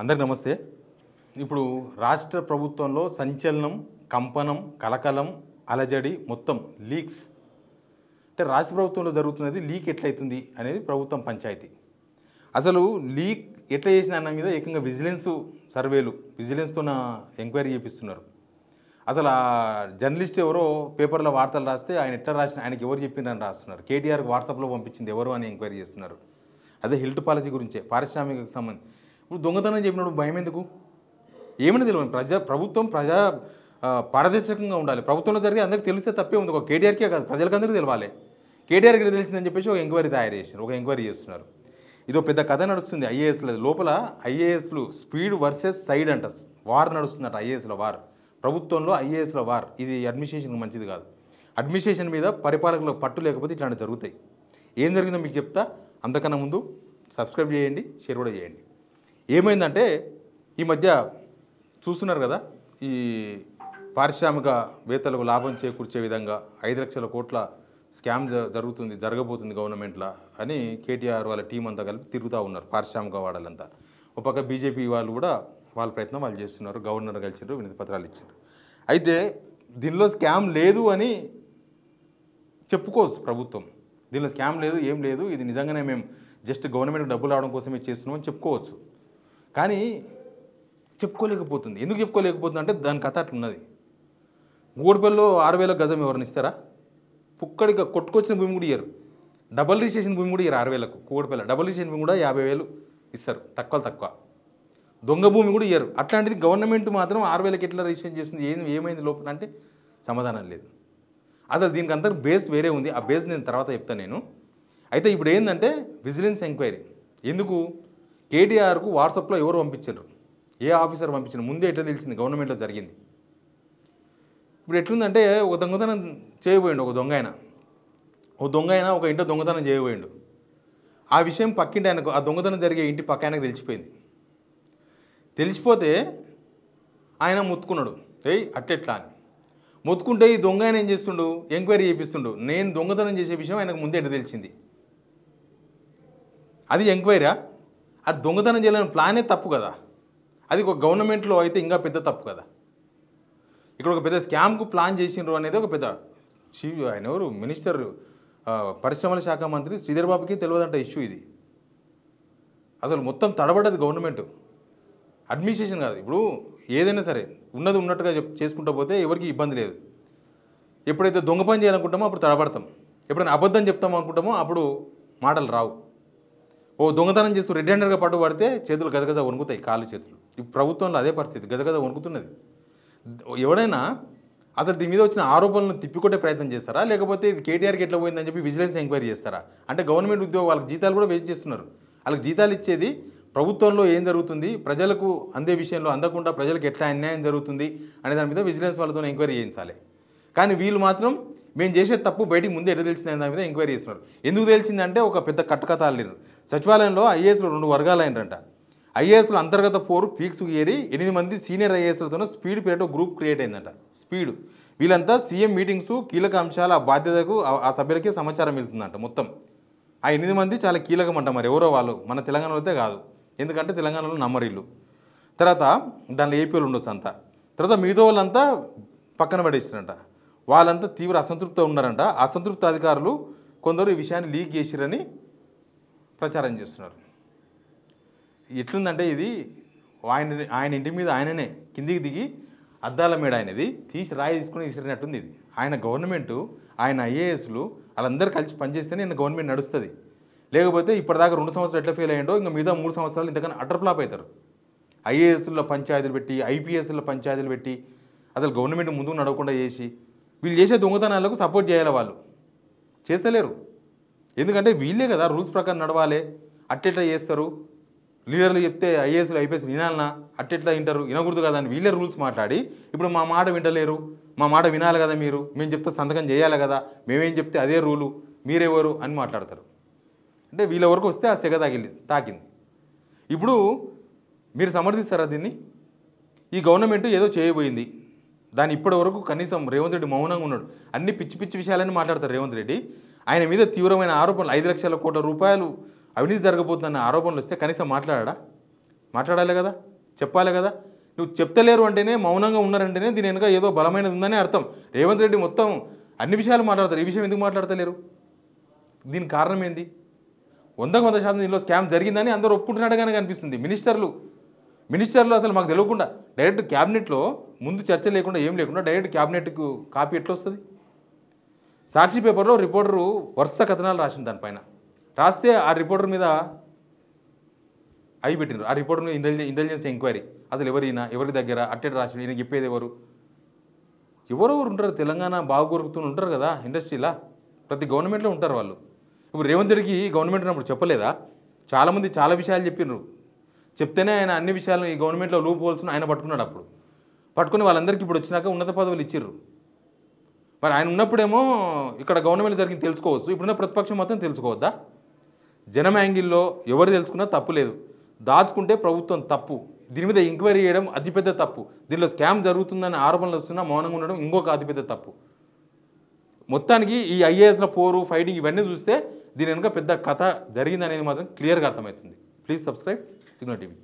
అందరికీ నమస్తే. ఇప్పుడు రాష్ట్ర ప్రభుత్వంలో సంచలనం, కంపనం, కలకలం, అలజడి మొత్తం లీక్స్. అంటే రాష్ట్ర ప్రభుత్వంలో జరుగుతున్నది లీక్ ఎట్లయితుంది అనేది ప్రభుత్వం పంచాయతీ. అసలు లీక్ ఎట్లా చేసిన అన్న మీద ఏకంగా విజిలెన్స్ సర్వేలు, విజిలెన్స్తో ఎంక్వైరీ చేపిస్తున్నారు. అసలు ఆ జర్నలిస్ట్ ఎవరో పేపర్లో వార్తలు రాస్తే ఆయన ఎట్లా రాసిన, ఆయనకి ఎవరు చెప్పిందని రాస్తున్నారు. కేటీఆర్కి వాట్సాప్లో పంపించింది ఎవరు అని ఎంక్వైరీ చేస్తున్నారు. అదే హిల్ట్ పాలసీ గురించే, పారిశ్రామికకు సంబంధించి. ఇప్పుడు దొంగతనం చెప్పినప్పుడు భయం ఎందుకు? ఏమని తెలియదు. ప్రభుత్వం పారదర్శకంగా ఉండాలి. ప్రభుత్వంలో జరిగే అందరికీ తెలిస్తే తప్పే ఉంది. ఒక కేటీఆర్కే కాదు, ప్రజలకందరికీ తెలవాలి. కేటీఆర్కి తెలిసిందని చెప్పేసి ఒక ఎంక్వైరీ తయారు చేస్తున్నారు, ఒక ఎంక్వైరీ చేస్తున్నారు. ఇదో పెద్ద కథ నడుస్తుంది ఐఏఎస్లో. లోపల ఐఏఎస్లు స్పీడ్ వర్సెస్ సైడ్ అంట, వార్ నడుస్తుందట. ఐఏఎస్ల వార్, ప్రభుత్వంలో ఐఏఎస్ల వార్. ఇది అడ్మినిస్ట్రేషన్కి మంచిది కాదు. అడ్మినిస్ట్రేషన్ మీద పరిపాలకులకు పట్టు లేకపోతే ఇట్లాంటివి జరుగుతాయి. ఏం జరిగిందో మీకు చెప్తా. అంతకన్నా ముందు సబ్స్క్రైబ్ చేయండి, షేర్ కూడా చేయండి. ఏమైందంటే ఈ మధ్య చూస్తున్నారు కదా, ఈ పారిశ్రామికవేత్తలకు లాభం చేకూర్చే విధంగా 5 లక్షల కోట్ల స్కామ్ జరగబోతుంది గవర్నమెంట్లో అని కేటీఆర్ వాళ్ళ టీం అంతా కలిపి తిరుగుతూ ఉన్నారు, పారిశ్రామిక వాడాలంతా. ఒక పక్క బీజేపీ వాళ్ళు కూడా వాళ్ళ ప్రయత్నం వాళ్ళు చేస్తున్నారు. గవర్నర్ కలిసినారు, వినతి పత్రాలు ఇచ్చారు. అయితే దీనిలో స్కామ్ లేదు అని చెప్పుకోవచ్చు ప్రభుత్వం. దీనిలో స్కామ్ లేదు, ఏం లేదు, ఇది నిజంగానే మేము జస్ట్ గవర్నమెంట్కి డబ్బులు రావడం కోసమే చేస్తున్నాం అని చెప్పుకోవచ్చు. కానీ చెప్పుకోలేకపోతుంది. ఎందుకు చెప్పుకోలేకపోతుంది అంటే దాని కథ అట్లున్నది. గూడపల్లిలో 6,000 గజం ఎవరిని ఇస్తారా? పుక్కడిగా కొట్టుకొచ్చిన భూమి కూడా ఇయ్యరు. డబల్ రిజిస్ట్రేషన్ భూమి కూడా ఇయ్యరు 6,000కు. కూడపల్లి డబల్ రిజిస్ట్రేషన్ భూమి కూడా 50,000 ఇస్తారు, తక్కువ. దొంగ భూమి కూడా ఇయ్యరు. అట్లాంటిది గవర్నమెంట్ మాత్రం 6,000కి ఎట్లా రిజిస్ట్రేషన్ చేస్తుంది? ఏమైంది లోపల అంటే సమాధానం లేదు. అసలు దీనికి అంతా బేస్ వేరే ఉంది. ఆ బేస్ నేను తర్వాత చెప్తాను నేను. అయితే ఇప్పుడు ఏంటంటే విజిలెన్స్ ఎంక్వైరీ. ఎందుకు? కేటీఆర్కు వాట్సాప్లో ఎవరు పంపించారు, ఏ ఆఫీసర్ పంపించారు, ముందే ఎట్లా తెలిసింది గవర్నమెంట్లో జరిగింది. ఇప్పుడు ఎట్లుందంటే ఒక దొంగతనం చేయబోయిండు ఒక దొంగ అయినా ఒక ఇంట్లో దొంగతనం చేయబోయిండు. ఆ విషయం పక్కింటి ఆయనకు, ఆ దొంగతనం జరిగే ఇంటి పక్క ఆయనకు తెలిసిపోయింది. తెలిసిపోతే ఆయన ముత్తుకున్నాడు, అట్టెట్లా అని. మొత్తుకుంటే ఈ దొంగ ఆయన ఏం చేస్తుండు, ఎంక్వైరీ చేపిస్తుండు. నేను దొంగతనం చేసే విషయం ఆయనకు ముందే ఎట్లా తెలిసింది? అది ఎంక్వైరీయా? అది దొంగతనం చేయాలని ప్లానే తప్పు కదా. అది ఒక గవర్నమెంట్లో అయితే ఇంకా పెద్ద తప్పు కదా. ఇక్కడ ఒక పెద్ద స్కామ్కు ప్లాన్ చేసిండ్రు అనేది ఒక పెద్ద ఆయన ఎవరు మినిస్టర్, పరిశ్రమల శాఖ మంత్రి శ్రీధర్ బాబుకి తెలియదంట ఇష్యూ ఇది. అసలు మొత్తం తడబడ్డది గవర్నమెంట్, అడ్మినిస్ట్రేషన్ కాదు. ఇప్పుడు ఏదైనా సరే ఉన్నది ఉన్నట్టుగా చేసుకుంటూ పోతే ఎవరికి ఇబ్బంది లేదు. ఎప్పుడైతే దొంగ పని చేయాలనుకుంటామో అప్పుడు తడబడతాం, ఎప్పుడైనా అబద్ధం చెప్తామో అనుకుంటామో అప్పుడు మాటలు రావు. ఓ దొంగతనం చేస్తూ రెడ్ హ్యాండర్గా పట్టుబడితే చేతులు గజగజ వణుకుతాయి, కాళ్ళు చేతులు. ఇప్పుడు ప్రభుత్వంలో అదే పరిస్థితి, గజగజ వణుకుతున్నది. ఎవడైనా అసలు దీని మీద వచ్చిన ఆరోపణలను తిప్పికొట్టే ప్రయత్నం చేస్తారా, లేకపోతే ఇది కేటీఆర్కి ఎట్లా పోయిందని చెప్పి విజిలెన్స్ ఎంక్వైరీ చేస్తారా? అంటే గవర్నమెంట్ ఉద్యోగం వాళ్ళకి జీతాలు కూడా వేస్ట్ చేస్తున్నారు. వాళ్ళకి జీతాలు ఇచ్చేది ప్రభుత్వంలో ఏం జరుగుతుంది, ప్రజలకు అందే విషయంలో అందకుండా ప్రజలకు ఎట్లా అన్యాయం జరుగుతుంది అనే దాని మీద విజిలెన్స్ వాళ్ళతో ఎంక్వైరీ చేయించాలి. కానీ వీళ్ళు మాత్రం మేము చేసే తప్పు బయటికి ముందే ఎట్లా తెలిసిందని దాని మీద ఎంక్వైరీ చేస్తున్నారు. ఎందుకు తెలిసిందంటే ఒక పెద్ద కట్టుకథ అల్లిరు. సచివాలయంలో ఐఏఎస్లు 2 వర్గాలు అయినరంట. ఐఏఎస్లు అంతర్గత పోరు పీక్స్కు ఏరి 8 మంది సీనియర్ ఐఏఎస్లతో స్పీడ్ పీరియడ్ గ్రూప్ క్రియేట్ అయిందంట. స్పీడ్ వీళ్ళంతా సీఎం మీటింగ్స్, కీలక అంశాల బాధ్యతకు ఆ సభ్యులకే సమాచారం వెళ్తుందంట. మొత్తం ఆ 8 మంది చాలా కీలకమంట. మరి ఎవరో వాళ్ళు మన తెలంగాణలో అయితే కాదు, ఎందుకంటే తెలంగాణలో నమ్మరిల్లు. తర్వాత దానిలో ఏపీలో ఉండొచ్చు అంతా. తర్వాత మిగతా వాళ్ళంతా పక్కన పడేసిరంట. వాళ్ళంతా తీవ్ర అసంతృప్తితో ఉన్నారంట. అసంతృప్త అధికారులు కొందరు ఈ విషయాన్ని లీక్ చేసిరని ప్రచారం చేస్తున్నారు. ఎట్లుందంటే ఇది ఆయన ఇంటి మీద ఆయననే కిందికి దిగి అద్దాల మేడ ఆయనది తీసి రాయి తీసుకుని విసిరినట్టుంది ఇది. ఆయన గవర్నమెంటు, ఆయన ఐఏఎస్లు వాళ్ళందరూ కలిసి పనిచేస్తేనే ఆయన గవర్నమెంట్ నడుస్తుంది. లేకపోతే ఇప్పటిదాకా 2 సంవత్సరాలు ఎట్లా ఫెయిల్ అయ్యిండో ఇంకా మిగతా 3 సంవత్సరాలు ఇంతకన్నా అటర్ ఫ్లాప్ అవుతారు. ఐఏఎస్లో పంచాయతీలు పెట్టి, ఐపీఎస్లో పంచాయతీలు పెట్టి అసలు గవర్నమెంట్ ముందుకు నడవకుండా చేసి వీళ్ళు చేసే దొంగతనాలకు సపోర్ట్ చేయాలి. వాళ్ళు చేస్తలేరు. ఎందుకంటే వీళ్ళే కదా రూల్స్ ప్రకారం నడవాలి. అట్టెట్లా చేస్తారు? లీడర్లు చెప్తే ఐఏఎస్లు ఐపీఎస్ వినాలన్నా, అట్టెట్లా వింటారు? వినకూడదు కదా అని వీళ్ళే రూల్స్ మాట్లాడి ఇప్పుడు మా మాట వింటలేరు, మా మాట వినాలి కదా, మేము చెప్తే సంతకం చేయాలి కదా, మేమేం చెప్తే అదే రూలు, మీరెవరు అని మాట్లాడతారు. అంటే వీళ్ళ వరకు వస్తే ఆ సెగ తాకింది. ఇప్పుడు మీరు సమర్థిస్తారా దీన్ని? ఈ గవర్నమెంట్ ఏదో చేయబోయింది, దాన్ని ఇప్పటి వరకు కనీసం రేవంత్ రెడ్డి మౌనంగా ఉన్నాడు. అన్ని పిచ్చి పిచ్చి విషయాలని మాట్లాడతారు రేవంత్ రెడ్డి. ఆయన మీద తీవ్రమైన ఆరోపణలు, 5 లక్షల కోట్ల రూపాయలు అవినీతి జరగబోతుందన్న ఆరోపణలు వస్తే కనీసం మాట్లాడాలి కదా. చెప్పాలి కదా. నువ్వు చెప్తలేరు అంటేనే, మౌనంగా ఉన్నారంటేనే దీని వెనుక ఏదో బలమైనది ఉందని అర్థం. రేవంత్ రెడ్డి మొత్తం అన్ని విషయాలు మాట్లాడతారు, ఈ విషయం ఎందుకు మాట్లాడతలేరు? దీనికి కారణం ఏంది? 100% దీనిలో స్కామ్ జరిగిందని అందరూ ఒప్పుకుంటున్నట్టుగానే కనిపిస్తుంది. మినిస్టర్లు అసలు మాకు తెలియకుండా డైరెక్ట్ క్యాబినెట్లో ముందు చర్చ లేకుండా ఏం లేకుండా డైరెక్ట్ క్యాబినెట్కు కాపీ ఎట్లా వస్తుంది? సాక్షి పేపర్లో రిపోర్టరు వరుస కథనాలు రాసింది, దానిపైన రాస్తే ఆ రిపోర్టర్ మీద అయి పెట్టినారు. ఆ రిపోర్టర్ మీద ఇంటెలిజెన్స్ ఎంక్వైరీ, అసలు ఎవరైనా ఎవరి దగ్గర అట్టెట్ రాసి ఈయన చెప్పేది ఎవరెవరు ఉంటారు? తెలంగాణ బాగా కొరుకుతూ ఉంటారు కదా ఇండస్ట్రీలా, ప్రతి గవర్నమెంట్లో ఉంటారు వాళ్ళు. ఇప్పుడు రేవంత్ రెడ్డికి గవర్నమెంట్ ఉన్నప్పుడు చెప్పలేదా? చాలామంది చాలా విషయాలు చెప్పినారు, చెప్తేనే ఆయన అన్ని విషయాలను ఈ గవర్నమెంట్లో లూప్ హోల్స్ను ఆయన పట్టుకున్నాడు. అప్పుడు పట్టుకుని వాళ్ళందరికీ ఇప్పుడు వచ్చినాక ఉన్నత పదవులు ఇచ్చిర్రు. మరి ఆయన ఉన్నప్పుడేమో ఇక్కడ గవర్నమెంట్ జరిగింది తెలుసుకోవచ్చు, ఇప్పుడున్న ప్రతిపక్షం మొత్తం తెలుసుకోవద్దా? జనం యాంగిల్లో ఎవరు తెలుసుకున్నా తప్పు లేదు, దాచుకుంటే ప్రభుత్వం తప్పు, దీని మీద ఎంక్వైరీ చేయడం అతిపెద్ద తప్పు, దీనిలో స్కామ్ జరుగుతుందని ఆరోపణలు వస్తున్నా మౌనంగా ఉండడం ఇంకొక అతిపెద్ద తప్పు. మొత్తానికి ఈ ఐఏఎస్ల పోరు ఫైటింగ్ ఇవన్నీ చూస్తే దీని వెనుక పెద్ద కథ జరిగిందనేది మాత్రం క్లియర్గా అర్థమవుతుంది. Please subscribe signal TV.